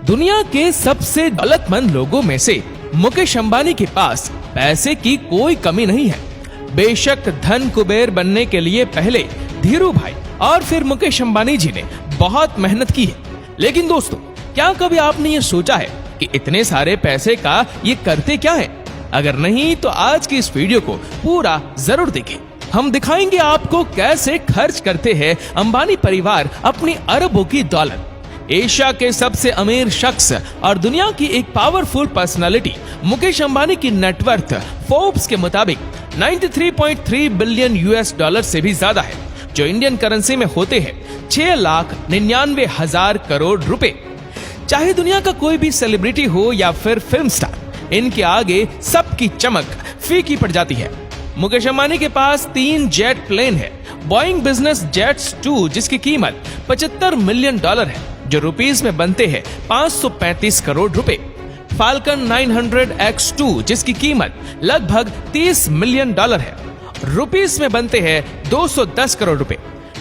दुनिया के सबसे दौलतमंद लोगों में से मुकेश अंबानी के पास पैसे की कोई कमी नहीं है। बेशक धन कुबेर बनने के लिए पहले धीरू भाई और फिर मुकेश अंबानी जी ने बहुत मेहनत की है, लेकिन दोस्तों क्या कभी आपने ये सोचा है कि इतने सारे पैसे का ये करते क्या है? अगर नहीं तो आज की इस वीडियो को पूरा जरूर देखें। हम दिखाएंगे आपको कैसे खर्च करते हैं अंबानी परिवार अपनी अरबों की दौलत। एशिया के सबसे अमीर शख्स और दुनिया की एक पावरफुल पर्सनालिटी मुकेश अंबानी की नेटवर्थ फोर्ब्स के मुताबिक 93.3 बिलियन यूएस डॉलर से भी ज्यादा है, जो इंडियन करेंसी में होते हैं 6,99,000 करोड़ रुपए। चाहे दुनिया का कोई भी सेलिब्रिटी हो या फिर फिल्म स्टार, इनके आगे सबकी चमक फीकी पड़ जाती है। मुकेश अंबानी के पास 3 जेट प्लेन है, बोइंग बिजनेस जेट्स 2 जिसकी कीमत $75 मिलियन है, जो रुपीस में बनते हैं 535 करोड़ रुपए। फाल्कन 900 X2 जिसकी कीमत लगभग $30 मिलियन है, रुपीस में बनते हैं 210 करोड़ रुपए।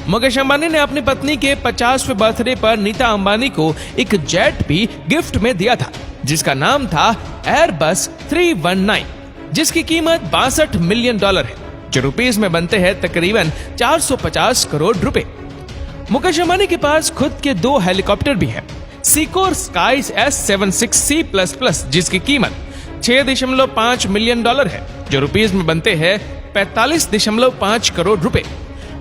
मुकेश अंबानी ने अपनी पत्नी के 50वें बर्थडे पर नीता अंबानी को एक जेट भी गिफ्ट में दिया था, जिसका नाम था एयरबस 319, जिसकी कीमत $62 मिलियन है, जो रुपीस में बनते हैं तकरीबन 450 करोड़ रुपए। मुकेश अंबानी के पास खुद के 2 हेलीकॉप्टर भी हैं, सीकोर स्काई S76C++, जिसकी कीमत $6.5 मिलियन है, जो रुपीस में बनते हैं 45.5 करोड़ रुपए।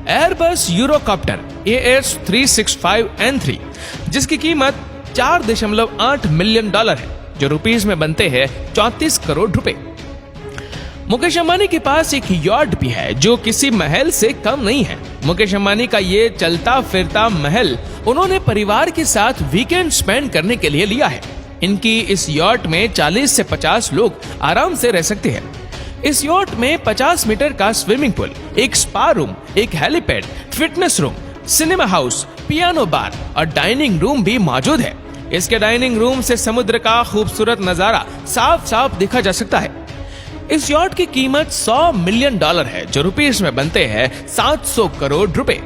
एयरबस यूरोकॉप्टर AS365N3 जिसकी कीमत $4.8 मिलियन है, जो रुपीस में बनते हैं 34 करोड़ रुपए। मुकेश अंबानी के पास एक यॉट भी है, जो किसी महल से कम नहीं है। मुकेश अंबानी का ये चलता फिरता महल उन्होंने परिवार के साथ वीकेंड स्पेंड करने के लिए लिया है। इनकी इस यॉट में 40 से 50 लोग आराम से रह सकते हैं। इस यॉट में 50 मीटर का स्विमिंग पूल, एक स्पा रूम, एक helipad, fitness room, cinema house, piano bar और डाइनिंग रूम भी मौजूद है। इसके डाइनिंग रूम से समुद्र का खूबसूरत नजारा साफ साफ देखा जा सकता है। इस यॉट की कीमत $100 मिलियन है, जो रुपीस में बनते हैं 700 करोड़ रुपए।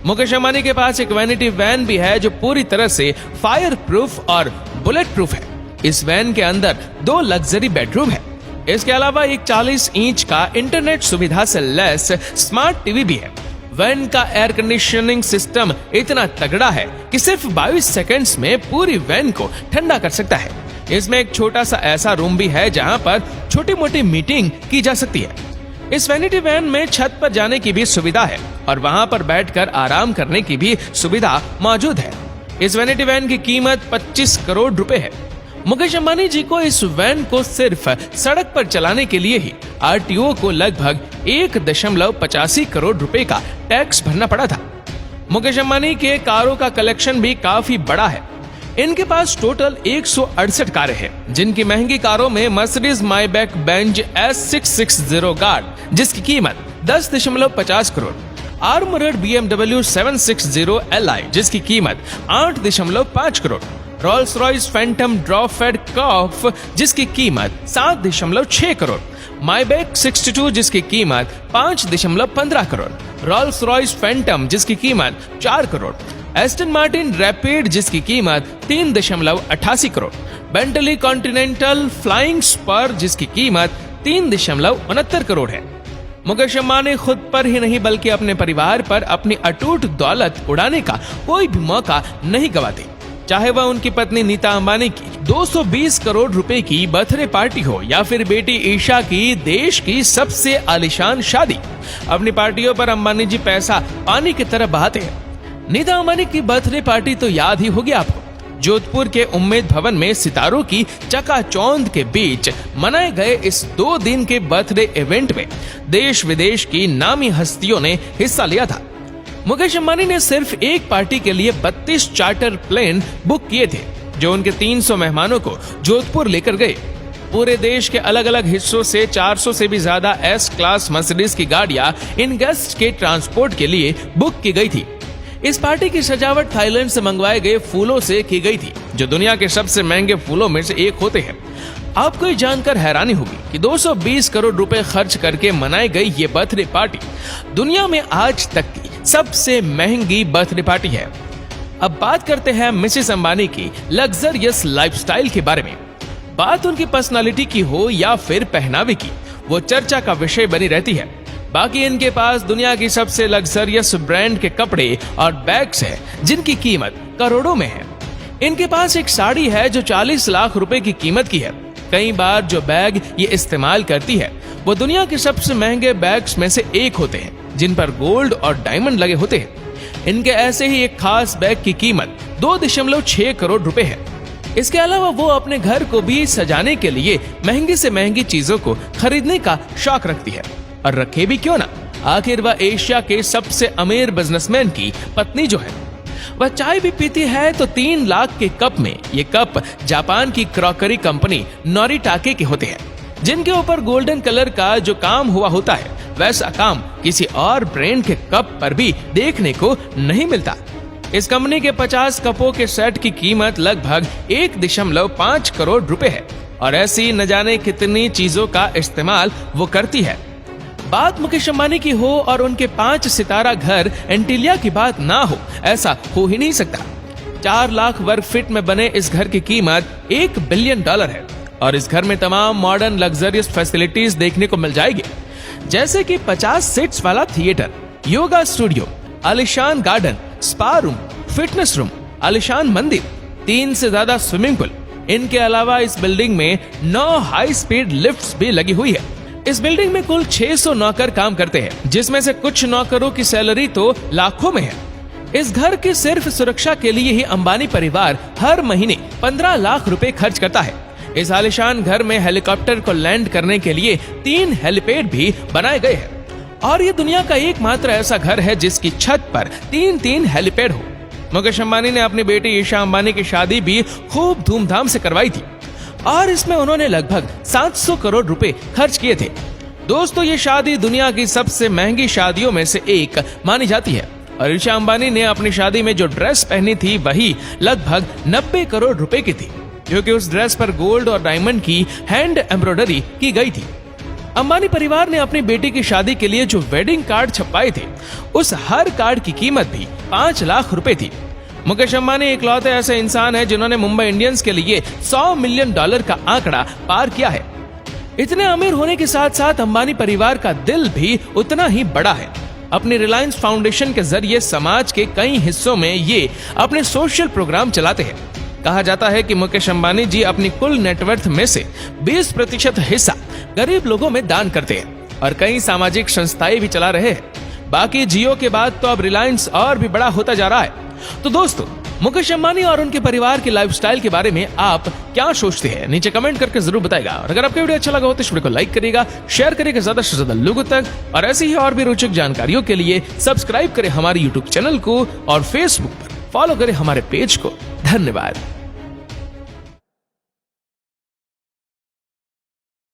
मुकेश अंबानी के पास एक वैनिटी वैन भी है, जो पूरी तरह से फायर प्रूफ और बुलेट प्रूफ है। इस वैन के अंदर 2 लग्जरी बेडरूम है। इसके अलावा एक 40 इंच का इंटरनेट सुविधा से लैस स्मार्ट टीवी भी है। वैन का एयर कंडीशनिंग सिस्टम इतना तगड़ा है कि सिर्फ 22 सेकंड्स में पूरी वैन को ठंडा कर सकता है। इसमें एक छोटा सा ऐसा रूम भी है जहां पर छोटी मोटी मीटिंग की जा सकती है। इस वैनिटी वैन में छत पर जाने की भी सुविधा है और वहां पर बैठकर आराम करने की भी सुविधा मौजूद है। इस वैनिटी वैन की कीमत 25 करोड़ रुपए है। मुकेश अंबानी जी को इस वैन को सिर्फ सड़क पर चलाने के लिए ही RTO को लगभग 1.85 करोड़ रुपए का टैक्स भरना पड़ा था। मुकेश अंबानी के कारों का कलेक्शन भी काफी बड़ा है। इनके पास टोटल 168 कारें हैं, जिनकी महंगी कारों में मर्सिडीज माइबैक बेंज S660 गार्ड जिसकी कीमत 10.50 करोड़, आर्मोरेड BMW 760 Li जिसकी कीमत 8.5 करोड़, रोल्स रॉयस फैंटम ड्रॉफेड कॉफ जिसकी कीमत 7.6 करोड़, माइबैक 62 जिसकी कीमत 5.15 करोड़, रोल्स रॉयस फैंटम जिसकी कीमत 4 करोड़, एस्टन मार्टिन रैपिड जिसकी कीमत 3.88 crore, Bentley Continental Flying Spur जिसकी कीमत 3.69 करोड़ है। मुकेश अंबानी खुद पर ही नहीं बल्कि अपने परिवार पर अपनी अटूट दौलत उड़ाने का कोई भी मौका नहीं गवाते। चाहे वह उनकी पत्नी नीता अंबानी की 220 करोड़ रुपए की बर्थडे पार्टी हो या फिर बेटी ईशा की देश की सबसे आलीशान शादी, अपनी पार्टियों पर अंबानी जी पैसा पानी की तरह बहाते हैं। नीता अंबानी की बर्थडे पार्टी तो याद ही होगी आपको। जोधपुर के उम्मेद भवन में सितारों की चकाचौंध के बीच मनाए गए इस 2 दिन के बर्थडे इवेंट में देश विदेश की नामी हस्तियों ने हिस्सा लिया था। मुकेश अंबानी ने सिर्फ एक पार्टी के लिए 32 चार्टर प्लेन बुक किए थे, जो उनके 300 मेहमानों को जोधपुर लेकर गए। पूरे देश के अलग अलग हिस्सों से 400 से भी ज्यादा S क्लास मर्सिडीज की गाड़ियां इन गेस्ट के ट्रांसपोर्ट के लिए बुक की गई थी। इस पार्टी की सजावट थाईलैंड से मंगवाए गए फूलों से की गई थी, जो दुनिया के सबसे महंगे फूलों में से एक होते हैं। आपको ये जानकर हैरानी होगी कि 220 करोड़ रुपए खर्च करके मनाई गई ये बर्थडे पार्टी दुनिया में आज तक की सबसे महंगी बर्थडे पार्टी है। अब बात करते हैं मिसेस अंबानी की लग्जरियस लाइफस्टाइल के बारे में। बात उनकी पर्सनालिटी की हो या फिर पहनावे की, वो चर्चा का विषय बनी रहती है। बाकी इनके पास दुनिया की सबसे लग्जरियस ब्रांड के कपड़े और बैग्स हैं, जिनकी कीमत करोड़ों में है। इनके पास एक साड़ी है जो 40 लाख रुपए की कीमत की है। कई बार जो बैग ये इस्तेमाल करती है वो दुनिया के सबसे महंगे बैग्स में से एक होते हैं, जिन पर गोल्ड और डायमंड लगे होते हैं। इनके ऐसे ही एक खास बैग की कीमत 2.6 करोड़ रुपए है। इसके अलावा वो अपने घर को भी सजाने के लिए महंगी से महंगी चीजों को खरीदने का शौक रखती है, और रखे भी क्यों ना, आखिर वह एशिया के सबसे अमीर बिजनेसमैन की पत्नी जो है। वह चाय भी पीती है तो 3 लाख के कप में। ये कप जापान की क्रॉकरी कंपनी नोरिटाके के होते हैं, जिनके ऊपर गोल्डन कलर का जो काम हुआ होता है वैसा काम किसी और ब्रांड के कप पर भी देखने को नहीं मिलता। इस कंपनी के 50 कपों के सेट की कीमत लगभग 1.5 करोड़ रुपए है, और ऐसी न जाने कितनी चीजों का इस्तेमाल वो करती है। बात मुकेश अंबानी की हो और उनके 5 सितारा घर एंटीलिया की बात ना हो, ऐसा हो ही नहीं सकता। 4 लाख वर्ग फीट में बने इस घर की कीमत $1 बिलियन है, और इस घर में तमाम मॉडर्न लग्जरियस फैसिलिटीज देखने को मिल जाएगी, जैसे कि 50 सीट्स वाला थिएटर, योगा स्टूडियो, आलीशान garden, spa room, fitness room, आलीशान मंदिर, 3 से ज्यादा स्विमिंग पूल। इनके अलावा इस बिल्डिंग में 9 हाई स्पीड लिफ्ट्स भी लगी हुई है। इस बिल्डिंग में कुल 600 नौकर काम करते हैं, जिसमें से कुछ नौकरों की सैलरी तो लाखों में है। इस घर की सिर्फ सुरक्षा के लिए ही अंबानी परिवार हर महीने 15 लाख रुपए खर्च करता है। इस आलीशान घर में हेलीकॉप्टर को लैंड करने के लिए 3 हेलीपैड भी बनाए गए हैं, और ये दुनिया का एकमात्र ऐसा घर है जिसकी छत पर 3 हेलीपैड हो। मुकेश अंबानी ने अपनी बेटी ईशा अंबानी की शादी भी खूब धूमधाम से करवाई थी, और इसमें उन्होंने लगभग 700 करोड़ रुपए खर्च किए थे। दोस्तों, ये शादी दुनिया की सबसे महंगी शादियों में से एक मानी जाती है, और ईशा अंबानी ने अपनी शादी में जो ड्रेस पहनी थी वही लगभग 90 करोड़ रुपए की थी, क्योंकि उस ड्रेस पर गोल्ड और डायमंड की हैंड एम्ब्रॉयडरी की गई थी। अंबानी परिवार ने अपनी बेटी की शादी के लिए जो वेडिंग कार्ड छपवाए थे, उस हर कार्ड की कीमत भी 5 लाख रुपए थी। मुकेश अंबानी इकलौते ऐसे इंसान हैं जिन्होंने मुंबई इंडियंस के लिए $100 मिलियन का आंकड़ा पार किया है। इतने अमीर होने के साथ साथ अंबानी परिवार का दिल भी उतना ही बड़ा है। अपनी रिलायंस फाउंडेशन के जरिए समाज के कई हिस्सों में ये अपने सोशल प्रोग्राम चलाते हैं। कहा जाता है कि मुकेश अंबानी जी अपनी कुल नेटवर्थ में से 20% हिस्सा गरीब लोगों में दान करते हैं, और कई सामाजिक संस्थाएं भी चला रहे हैं। बाकी जियो के बाद तो अब रिलायंस और भी बड़ा होता जा रहा है। तो दोस्तों, मुकेश अंबानी और उनके परिवार की लाइफस्टाइल के बारे में आप क्या सोचते हैं, नीचे कमेंट करके जरूर बताएगा। और अगर आपको वीडियो अच्छा लगा हो तो इस वीडियो को लाइक करिएगा, शेयर करिएगा ज्यादा से ज्यादा लोगों तक, और ऐसी ही और भी रोचक जानकारियों के लिए सब्सक्राइब करें हमारे यूट्यूब चैनल को, और फेसबुक पर फॉलो करें हमारे पेज को। धन्यवाद।